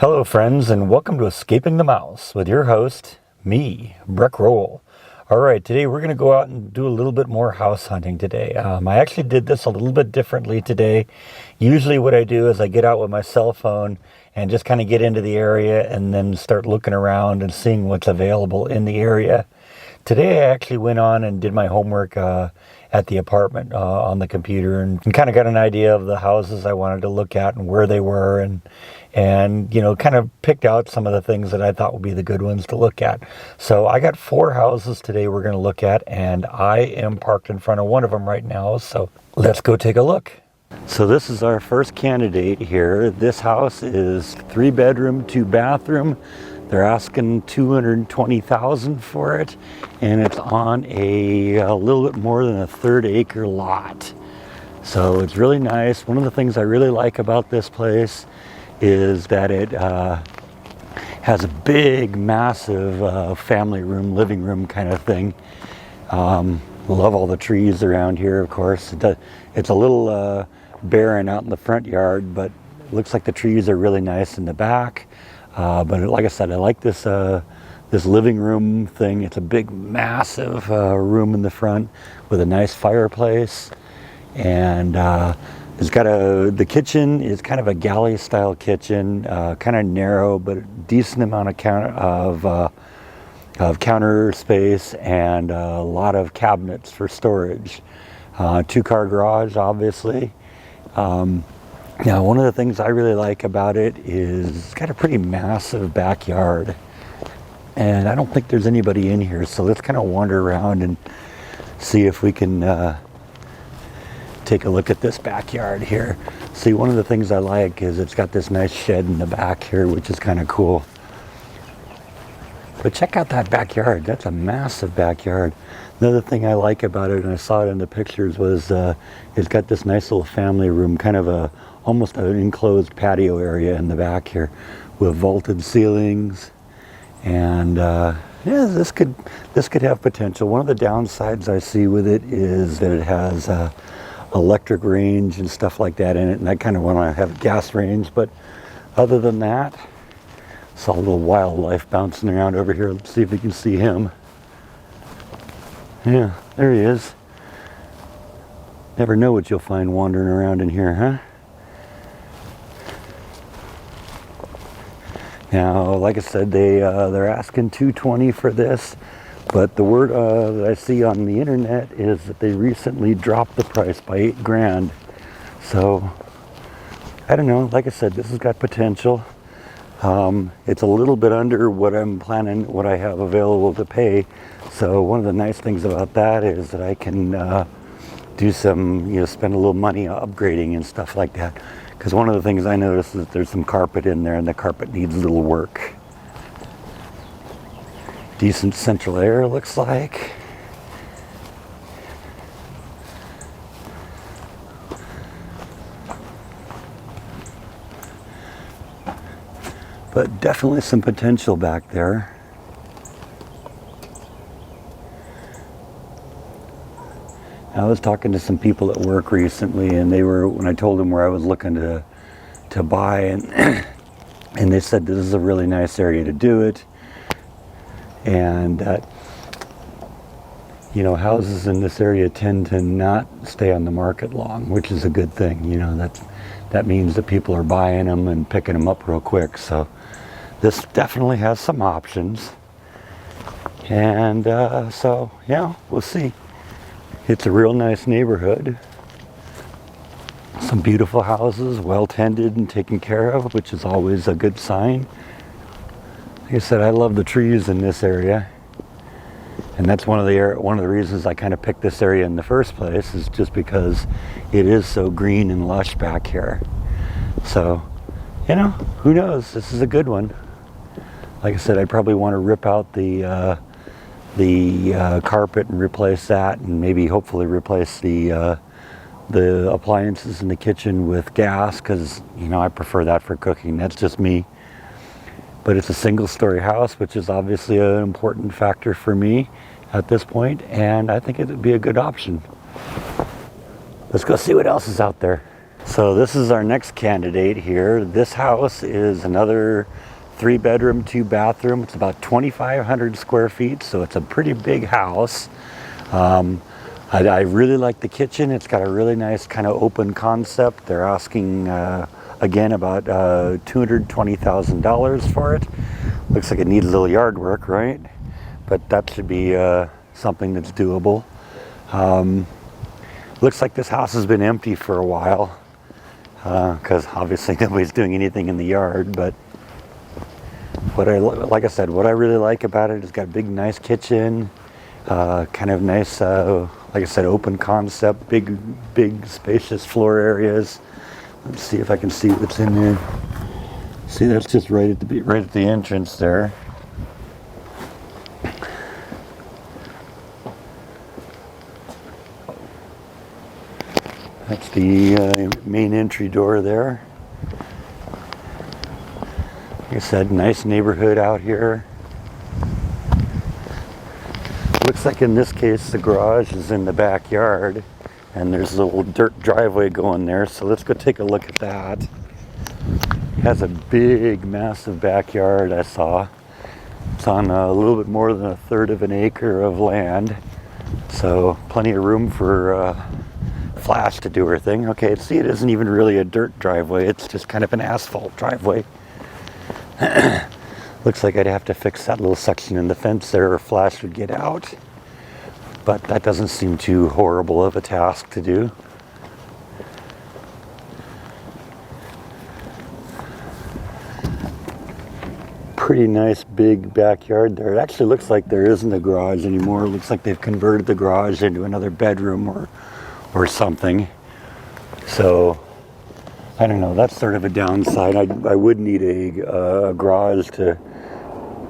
Hello friends, and welcome to Escaping the Mouse with your host, me, Breck Roll. Alright, today we're going to go out and do a little bit more house hunting today. I actually did this a little bit differently today. Usually what I do is I get out with my cell phone and just kind of get into the area and then start looking around and seeing what's available in the area. Today I actually went on and did my homework at the apartment on the computer and kind of got an idea of the houses I wanted to look at and where they were and you know, kind of picked out some of the things that I thought would be the good ones to look at. So I got 4 houses today we're going to look at, and I am parked in front of one of them right now, so let's go take a look. So this is our first candidate here. This house is 3 bedroom, 2 bathroom. They're asking $220,000 for it, and it's on a little bit more than a 1/3 acre lot. So it's really nice. One of the things I really like about this place is that it has a big, massive family room, living room kind of thing. Love all the trees around here, of course. It's a little barren out in the front yard, but it looks like the trees are really nice in the back. But like I said, I like this living room thing. It's a big, massive room in the front with a nice fireplace, and it's got the kitchen is kind of a galley style kitchen, kind of narrow, but a decent amount of counter space and a lot of cabinets for storage. 2-car garage, obviously. Now, one of the things I really like about it is it's got a pretty massive backyard, and I don't think there's anybody in here, so let's kind of wander around and see if we can take a look at this backyard here. See, one of the things I like is it's got this nice shed in the back here, which is kind of cool. But check out that backyard. That's a massive backyard. Another thing I like about it, and I saw it in the pictures, was it's got this nice little family room, kind of almost an enclosed patio area in the back here with vaulted ceilings. And yeah, this could have potential. One of the downsides I see with it is that it has electric range and stuff like that in it, and I kind of want to have a gas range. But other than that, saw a little wildlife bouncing around over here. Let's see if we can see him. Yeah, there he is. Never know what you'll find wandering around in here, huh? Now, like I said, they're asking $220 for this, but the word that I see on the internet is that they recently dropped the price by $8,000. So I don't know. Like I said, this has got potential. It's a little bit under what what I have available to pay. So one of the nice things about that is that I can do some, spend a little money upgrading and stuff like that. Because one of the things I noticed is that there's some carpet in there, and the carpet needs a little work. Decent central air, looks like. But definitely some potential back there. I was talking to some people at work recently, and when I told them where I was looking to buy, and and they said this is a really nice area to do it, and that houses in this area tend to not stay on the market long, which is a good thing. That means that people are buying them and picking them up real quick. So this definitely has some options, and so yeah, we'll see. It's a real nice neighborhood. Some beautiful houses, well tended and taken care of, which is always a good sign. Like I said, I love the trees in this area, and that's one of the reasons I kind of picked this area in the first place, is just because it is so green and lush back here. So, who knows? This is a good one. Like I said, I probably want to rip out the carpet and replace that, and maybe hopefully replace the appliances in the kitchen with gas, because I prefer that for cooking. That's just me. But it's a single-story house, which is obviously an important factor for me at this point, and I think it would be a good option. Let's go see what else is out there. So this is our next candidate here. This house is another 3-bedroom, 2-bathroom. It's about 2,500 square feet, so it's a pretty big house. I really like the kitchen. It's got a really nice kind of open concept. They're asking, again, about $220,000 for it. Looks like it needs a little yard work, right? But that should be something that's doable. Looks like this house has been empty for a while, because obviously nobody's doing anything in the yard. But like I said, what I really like about it is it's got a big, nice kitchen, kind of nice, like I said, open concept, big, spacious floor areas. Let's see if I can see what's in there. See, that's just right at the entrance there. That's the main entry door there. Like I said, nice neighborhood out here. Looks like in this case the garage is in the backyard, and there's a little dirt driveway going there, so let's go take a look at that. It has a big, massive backyard, I saw. It's on a little bit more than 1/3 of an acre of land, so plenty of room for Flash to do her thing. Okay, see, it isn't even really a dirt driveway, it's just kind of an asphalt driveway. Looks like I'd have to fix that little section in the fence there or Flash would get out, but that doesn't seem too horrible of a task to do. Pretty nice big backyard there. It actually looks like there isn't a garage anymore. It looks like they've converted the garage into another bedroom or something. So I don't know, that's sort of a downside. I would need a garage to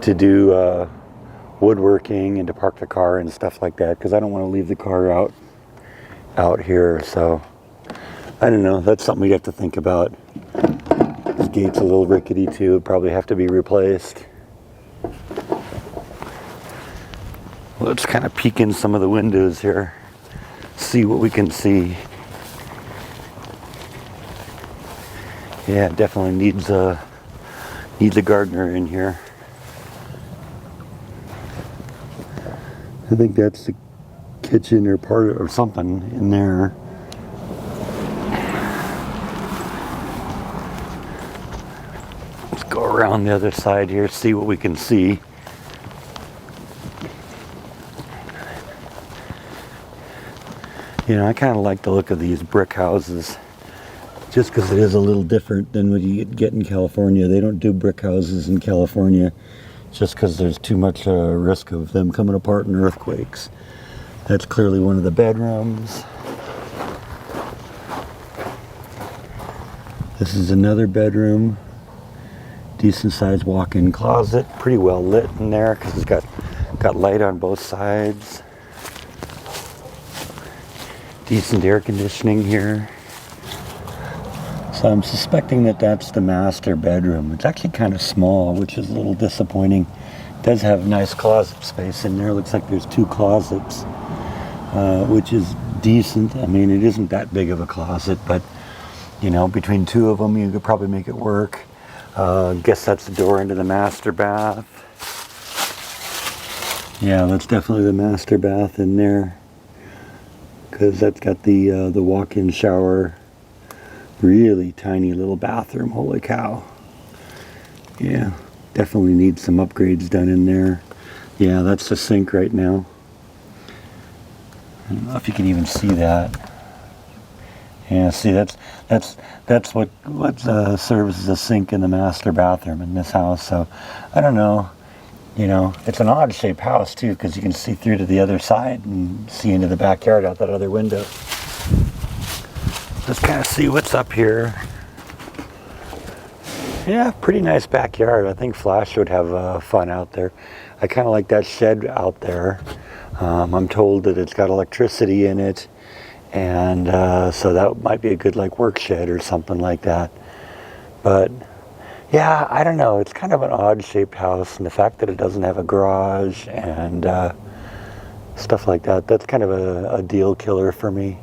do woodworking and to park the car and stuff like that, because I don't want to leave the car out here. So I don't know, that's something we'd have to think about. This gate's a little rickety too, it'd probably have to be replaced. Let's kind of peek in some of the windows here, see what we can see. Yeah, it definitely needs a gardener in here. I think that's the kitchen or part or something in there. Let's go around the other side here, see what we can see. You know, I kind of like the look of these brick houses, just because it is a little different than what you get in California. They don't do brick houses in California just because there's too much risk of them coming apart in earthquakes. That's clearly one of the bedrooms. This is another bedroom. Decent sized walk-in closet. Pretty well lit in there because it's got light on both sides. Decent air conditioning here. So I'm suspecting that that's the master bedroom. It's actually kind of small, which is a little disappointing. It does have nice closet space in there. Looks like there's 2 closets, which is decent. I mean, it isn't that big of a closet, but you know, between 2 of them, you could probably make it work. Guess that's the door into the master bath. Yeah, that's definitely the master bath in there, because that's got the walk-in shower. Really tiny little bathroom, holy cow. Yeah, definitely needs some upgrades done in there. Yeah, that's the sink right now. I don't know if you can even see that. Yeah, see, that's what serves as a sink in the master bathroom in this house. So I don't know, you know, it's an odd shaped house too, because you can see through to the other side and see into the backyard out that other window. Let's kind of see what's up here. Yeah, pretty nice backyard. I think Flash would have fun out there. I kind of like that shed out there. I'm told that it's got electricity in it, and so that might be a good like work shed or something like that. But yeah, I don't know. It's kind of an odd shaped house, and the fact that it doesn't have a garage and stuff like that, that's kind of a deal killer for me.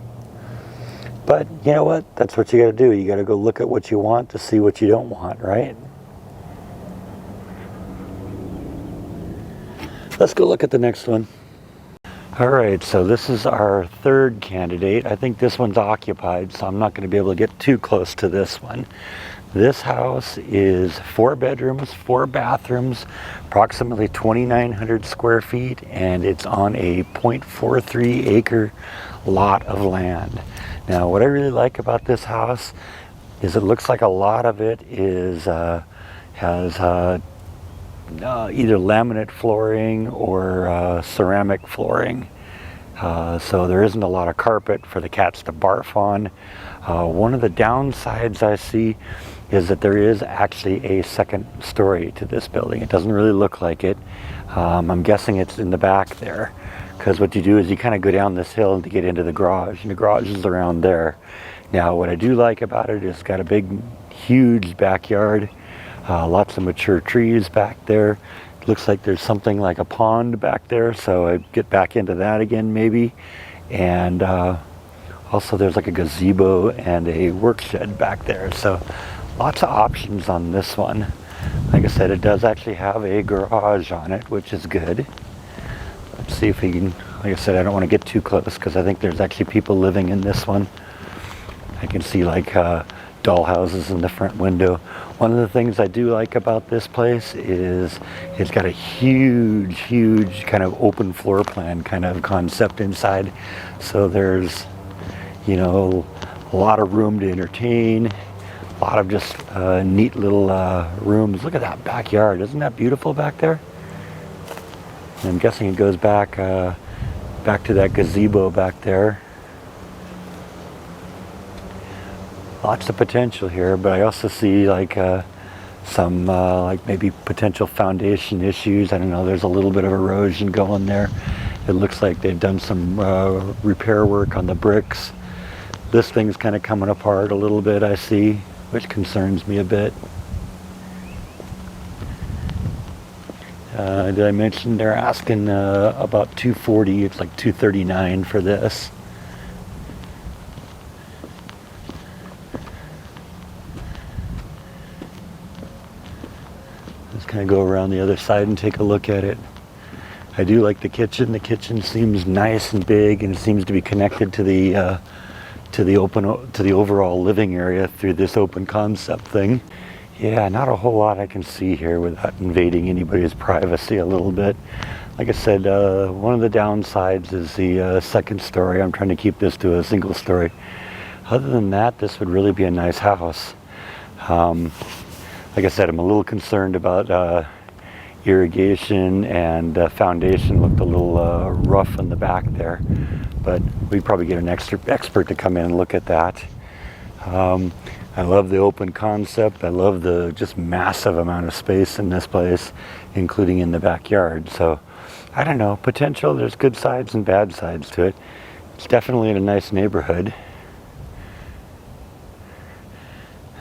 But you know what? That's what you got to do. You got to go look at what you want to see what you don't want, right? Let's go look at the next one. All right, so this is our third candidate. I think this one's occupied, so I'm not going to be able to get too close to this one. This house is 4 bedrooms, 4 bathrooms, approximately 2,900 square feet, and it's on a 0.43 acre lot of land. Now, what I really like about this house is it looks like a lot of it is has either laminate flooring or ceramic flooring. So there isn't a lot of carpet for the cats to barf on. One of the downsides I see is that there is actually a second story to this building. It doesn't really look like it. I'm guessing it's in the back there, because what you do is you kind of go down this hill to get into the garage, and the garage is around there. Now, what I do like about it is it's got a big, huge backyard. Lots of mature trees back there. It looks like there's something like a pond back there, so I get back into that again maybe. And also there's like a gazebo and a work shed back there. So lots of options on this one. Like I said, it does actually have a garage on it, which is good. Let's see if we can, like I said, I don't want to get too close because I think there's actually people living in this one. I can see like doll houses in the front window. One of the things I do like about this place is it's got a huge kind of open floor plan kind of concept inside. So there's, you know, a lot of room to entertain, a lot of just neat little rooms. Look at that backyard. Isn't that beautiful back there? And I'm guessing it goes back back to that gazebo back there. Lots of potential here, but I also see like some like maybe potential foundation issues. I don't know, there's a little bit of erosion going there. It looks like they've done some repair work on the bricks. This thing's kind of coming apart a little bit, I see, which concerns me a bit. Did I mention they're asking about $240? It's like $239 for this. Let's kind of go around the other side and take a look at it. I do like the kitchen. The kitchen seems nice and big, and it seems to be connected to the overall living area through this open concept thing. Yeah, not a whole lot I can see here without invading anybody's privacy a little bit. Like I said, one of the downsides is the second story. I'm trying to keep this to a single story. Other than that, this would really be a nice house. Like I said, I'm a little concerned about irrigation, and foundation looked a little rough in the back there, but we'd probably get an expert to come in and look at that. I love the open concept. I love the just massive amount of space in this place, including in the backyard. So I don't know, potential. There's good sides and bad sides to it. It's definitely in a nice neighborhood.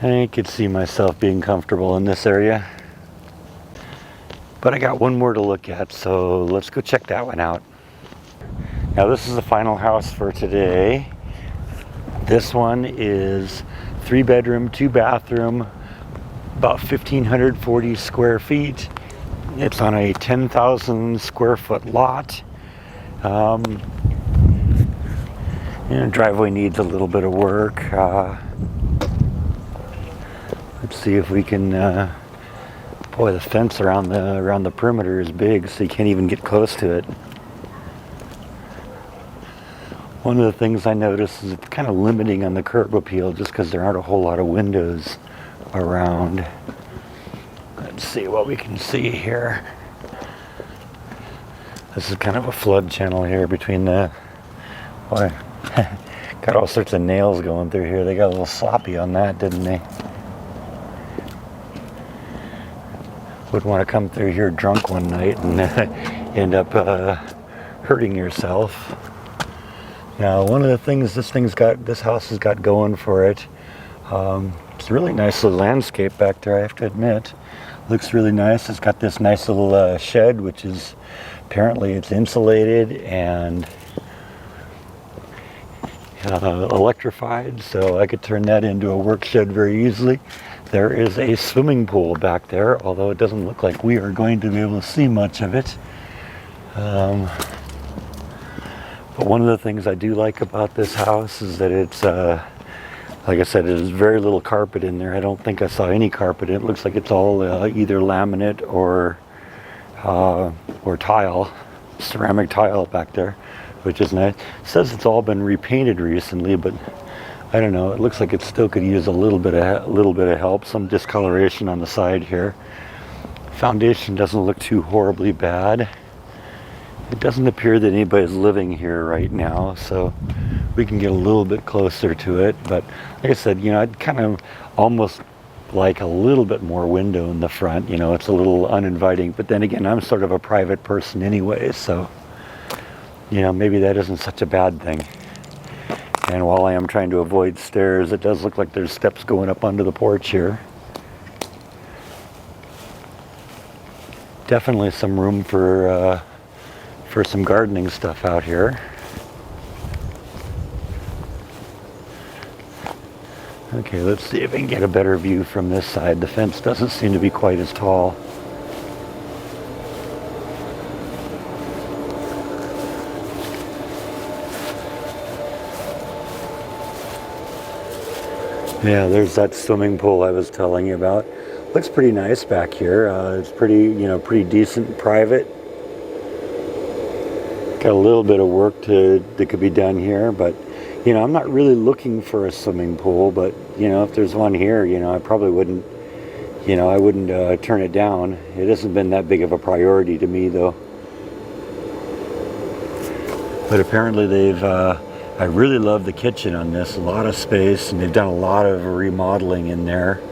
I could see myself being comfortable in this area. But I got one more to look at, so let's go check that one out. Now this is the final house for today. This one is 3 bedroom, 2 bathroom, about 1,540 square feet. It's on a 10,000 square foot lot. Driveway needs a little bit of work. Let's see if we can, boy, the fence around the perimeter is big, so you can't even get close to it. One of the things I noticed is it's kind of limiting on the curb appeal just because there aren't a whole lot of windows around. Let's see what we can see here. This is kind of a flood channel here between the, boy, got all sorts of nails going through here. They got a little sloppy on that, didn't they? Wouldn't want to come through here drunk one night and end up hurting yourself. Now, one of the things this house has got going for it, it's a really nice little landscape back there, I have to admit. Looks really nice. It's got this nice little shed, which is apparently it's insulated, and electrified, so I could turn that into a work shed very easily. There is a swimming pool back there, although it doesn't look like we are going to be able to see much of it. But one of the things I do like about this house is that it's, like I said, there's very little carpet in there. I don't think I saw any carpet. It looks like it's all either laminate or tile, ceramic tile back there, which is nice. It says it's all been repainted recently, but I don't know. It looks like it still could use a little bit of help. Some discoloration on the side here. Foundation doesn't look too horribly bad. It doesn't appear that anybody's living here right now, so we can get a little bit closer to it. But like I said, I'd kind of almost like a little bit more window in the front. It's a little uninviting, but then again, I'm sort of a private person anyway, so maybe that isn't such a bad thing. And while I am trying to avoid stairs, it does look like there's steps going up onto the porch here. Definitely some room for some gardening stuff out here. Okay, let's see if we can get a better view from this side. The fence doesn't seem to be quite as tall. Yeah, there's that swimming pool I was telling you about. Looks pretty nice back here. It's pretty, pretty decent and private. Got a little bit of work that could be done here, but I'm not really looking for a swimming pool, but if there's one here, I probably wouldn't, I wouldn't turn it down. It hasn't been that big of a priority to me, though. But apparently they've, I really love the kitchen on this. A lot of space, and they've done a lot of remodeling in there.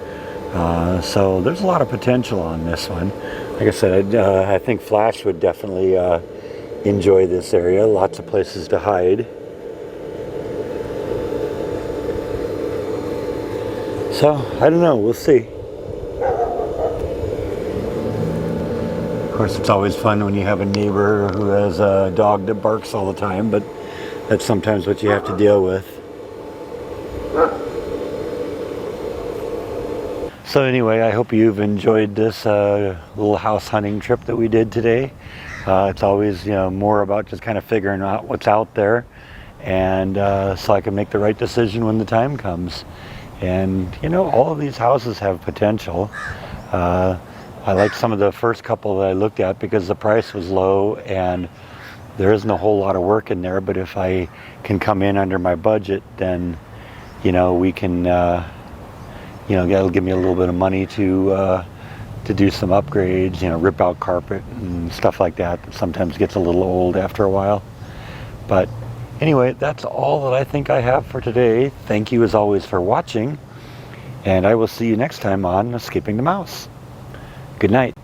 So there's a lot of potential on this one. Like I said, I think Flash would definitely enjoy this area. Lots of places to hide. So, I don't know. We'll see. Of course, it's always fun when you have a neighbor who has a dog that barks all the time, but that's sometimes what you have to deal with. So anyway, I hope you've enjoyed this little house hunting trip that we did today. It's always, more about just kind of figuring out what's out there, and so I can make the right decision when the time comes. And all of these houses have potential. I liked some of the first couple that I looked at because the price was low and there isn't a whole lot of work in there. But if I can come in under my budget, then we can that'll give me a little bit of money to do some upgrades, rip out carpet and stuff like that sometimes gets a little old after a while. But anyway, that's all that I think I have for today. Thank you as always for watching, and I will see you next time on Escaping the Mouse. Good night.